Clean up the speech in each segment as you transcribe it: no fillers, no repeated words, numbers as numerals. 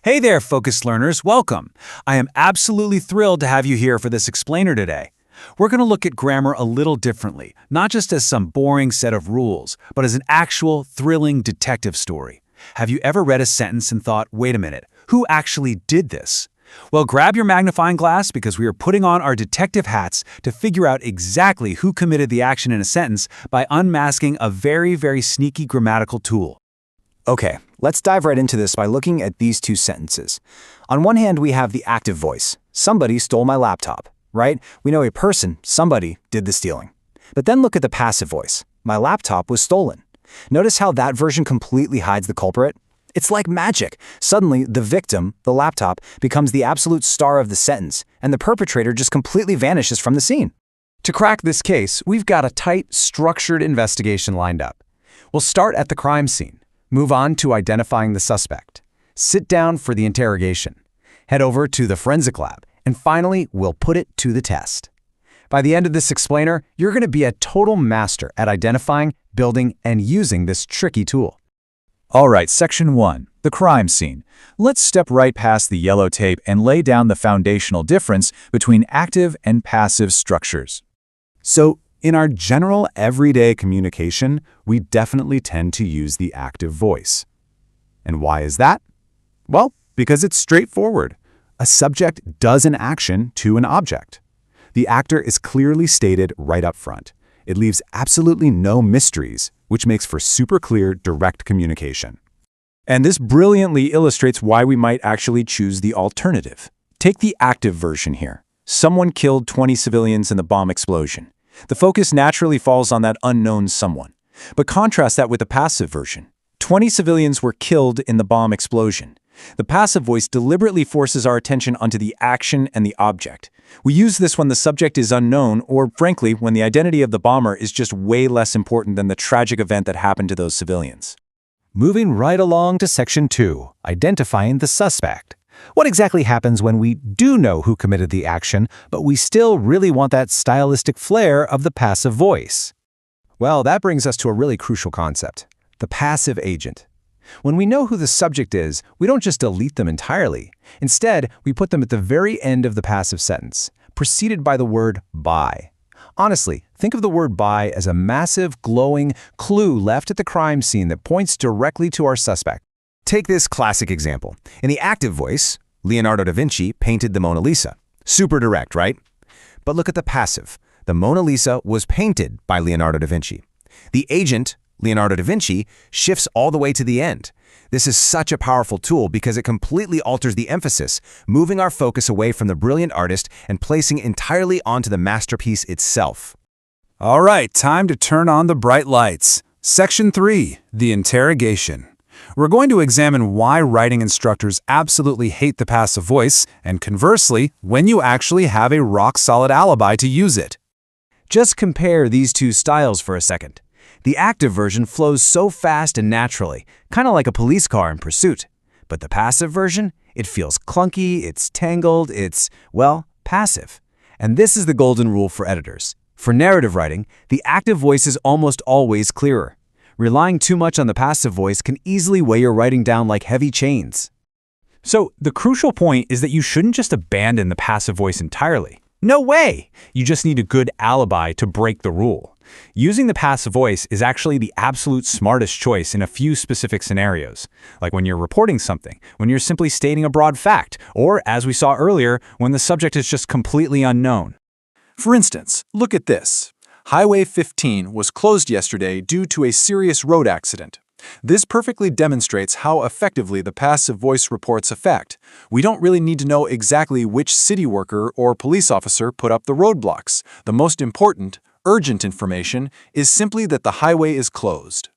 Hey there, focused learners, welcome. I am absolutely thrilled to have you here for this explainer today. We're going to look at grammar a little differently, not just as some boring set of rules, but as an actual, thrilling detective story. Have you ever read a sentence and thought, wait a minute, who actually did this? Well, grab your magnifying glass because we are putting on our detective hats to figure out exactly who committed the action in a sentence by unmasking a very sneaky grammatical tool. Okay, let's dive right into this by looking at these two sentences. On one hand, we have the active voice. Somebody stole my laptop, right? We know a person, somebody, did the stealing. But then look at the passive voice. My laptop was stolen. Notice how that version completely hides the culprit? It's like magic. Suddenly, the victim, the laptop, becomes the absolute star of the sentence, and the perpetrator just completely vanishes from the scene. To crack this case, we've got a tight, structured investigation lined up. We'll start at the crime scene. Move on to identifying the suspect. Sit down for the interrogation. Head over to the forensic lab. And finally, we'll put it to the test. By the end of this explainer, you're going to be a total master at identifying, building, and using this tricky tool. All right, Section 1, the crime scene. Let's step right past the yellow tape and lay down the foundational difference between active and passive structures. So, in our general everyday communication, we definitely tend to use the active voice. And why is that? Well, because it's straightforward. A subject does an action to an object. The actor is clearly stated right up front. It leaves absolutely no mysteries, which makes for super clear, direct communication. And this brilliantly illustrates why we might actually choose the alternative. Take the active version here. Someone killed 20 civilians in the bomb explosion. The focus naturally falls on that unknown someone. But contrast that with the passive version. 20 civilians were killed in the bomb explosion. The passive voice deliberately forces our attention onto the action and the object. We use this when the subject is unknown, or frankly, when the identity of the bomber is just way less important than the tragic event that happened to those civilians. Moving right along to Section 2, identifying the suspect. What exactly happens when we do know who committed the action, but we still really want that stylistic flair of the passive voice? Well, that brings us to a really crucial concept, the passive agent. When we know who the subject is, we don't just delete them entirely. Instead, we put them at the very end of the passive sentence, preceded by the word by. Honestly, think of the word by as a massive, glowing clue left at the crime scene that points directly to our suspect. Take this classic example. In the active voice, Leonardo da Vinci painted the Mona Lisa. Super direct, right? But look at the passive. The Mona Lisa was painted by Leonardo da Vinci. The agent, Leonardo da Vinci, shifts all the way to the end. This is such a powerful tool because it completely alters the emphasis, moving our focus away from the brilliant artist and placing entirely onto the masterpiece itself. All right, time to turn on the bright lights. Section 3, the interrogation. We're going to examine why writing instructors absolutely hate the passive voice, and conversely, when you actually have a rock-solid alibi to use it. Just compare these two styles for a second. The active version flows so fast and naturally, kind of like a police car in pursuit. But the passive version, it feels clunky, it's tangled, it's, well, passive. And this is the golden rule for editors. For narrative writing, the active voice is almost always clearer. Relying too much on the passive voice can easily weigh your writing down like heavy chains. So, the crucial point is that you shouldn't just abandon the passive voice entirely. No way! You just need a good alibi to break the rule. Using the passive voice is actually the absolute smartest choice in a few specific scenarios, like when you're reporting something, when you're simply stating a broad fact, or, as we saw earlier, when the subject is just completely unknown. For instance, look at this. Highway 15 was closed yesterday due to a serious road accident. This perfectly demonstrates how effectively the passive voice reports affect. We don't really need to know exactly which city worker or police officer put up the roadblocks. The most important, urgent information is simply that the highway is closed.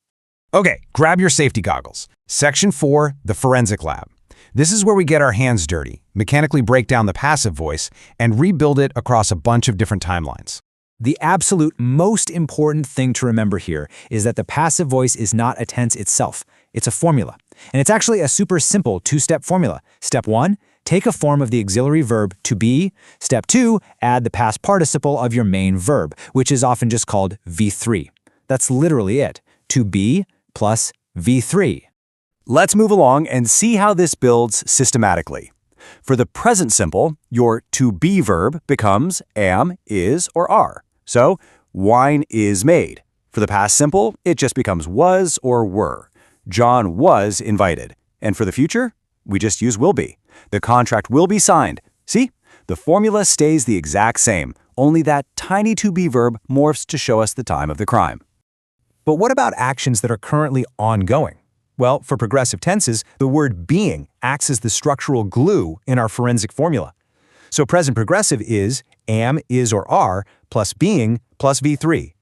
Okay, grab your safety goggles. Section 4, the forensic lab. This is where we get our hands dirty, mechanically break down the passive voice, and rebuild it across a bunch of different timelines. The absolute most important thing to remember here is that the passive voice is not a tense itself. It's a formula. And it's actually a super simple two-step formula. Step 1, take a form of the auxiliary verb to be. Step 2, add the past participle of your main verb, which is often just called V3. That's literally it. To be plus V3. Let's move along and see how this builds systematically. For the present simple, your to be verb becomes am, is, or are. So, wine is made. For the past simple, it just becomes was or were. John was invited. And for the future, we just use will be. The contract will be signed. See? The formula stays the exact same, only that tiny to be verb morphs to show us the time of the crime. But what about actions that are currently ongoing? Well, for progressive tenses, the word being acts as the structural glue in our forensic formula. So present progressive is am, is, or are plus being plus V3.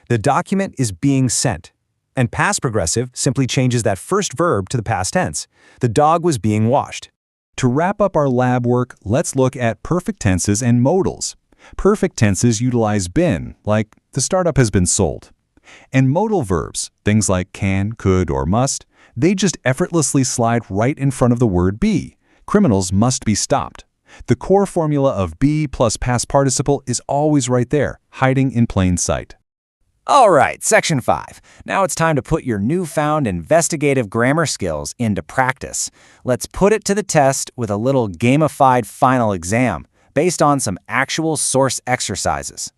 The document is being sent. And past progressive simply changes that first verb to the past tense. The dog was being washed. To wrap up our lab work, let's look at perfect tenses and modals. Perfect tenses utilize been, like the startup has been sold. And modal verbs, things like can, could, or must, they just effortlessly slide right in front of the word be. Criminals must be stopped. The core formula of be plus past participle is always right there, hiding in plain sight. All right, Section 5. Now it's time to put your newfound investigative grammar skills into practice. Let's put it to the test with a little gamified final exam based on some actual source exercises.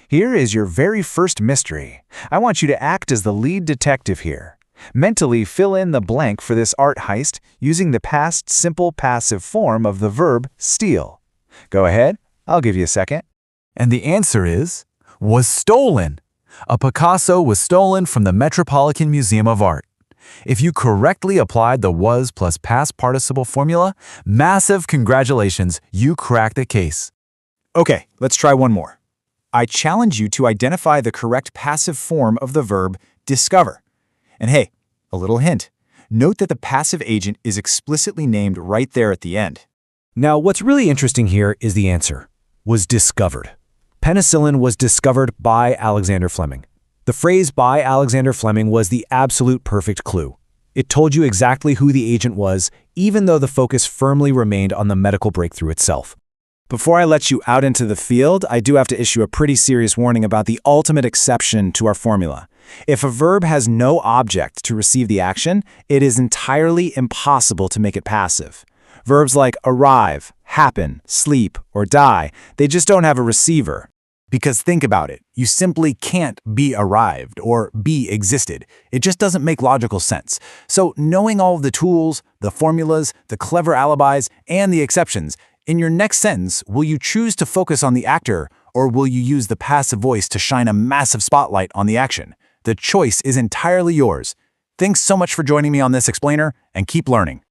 Here is your very first mystery. I want you to act as the lead detective here. Mentally fill in the blank for this art heist using the past simple passive form of the verb steal. Go ahead, I'll give you a second. And the answer is, was stolen. A Picasso was stolen from the Metropolitan Museum of Art. If you correctly applied the was plus past participle formula, massive congratulations, you cracked the case. Okay, let's try one more. I challenge you to identify the correct passive form of the verb discover. And hey, a little hint. Note that the passive agent is explicitly named right there at the end. Now, what's really interesting here is the answer, was discovered. Penicillin was discovered by Alexander Fleming. The phrase by Alexander Fleming was the absolute perfect clue. It told you exactly who the agent was, even though the focus firmly remained on the medical breakthrough itself. Before I let you out into the field, I do have to issue a pretty serious warning about the ultimate exception to our formula. If a verb has no object to receive the action, it is entirely impossible to make it passive. Verbs like arrive, happen, sleep, or die, they just don't have a receiver. Because think about it, you simply can't be arrived or be existed. It just doesn't make logical sense. So knowing all of the tools, the formulas, the clever alibis, and the exceptions, in your next sentence, will you choose to focus on the actor, or will you use the passive voice to shine a massive spotlight on the action? The choice is entirely yours. Thanks so much for joining me on this explainer, and keep learning.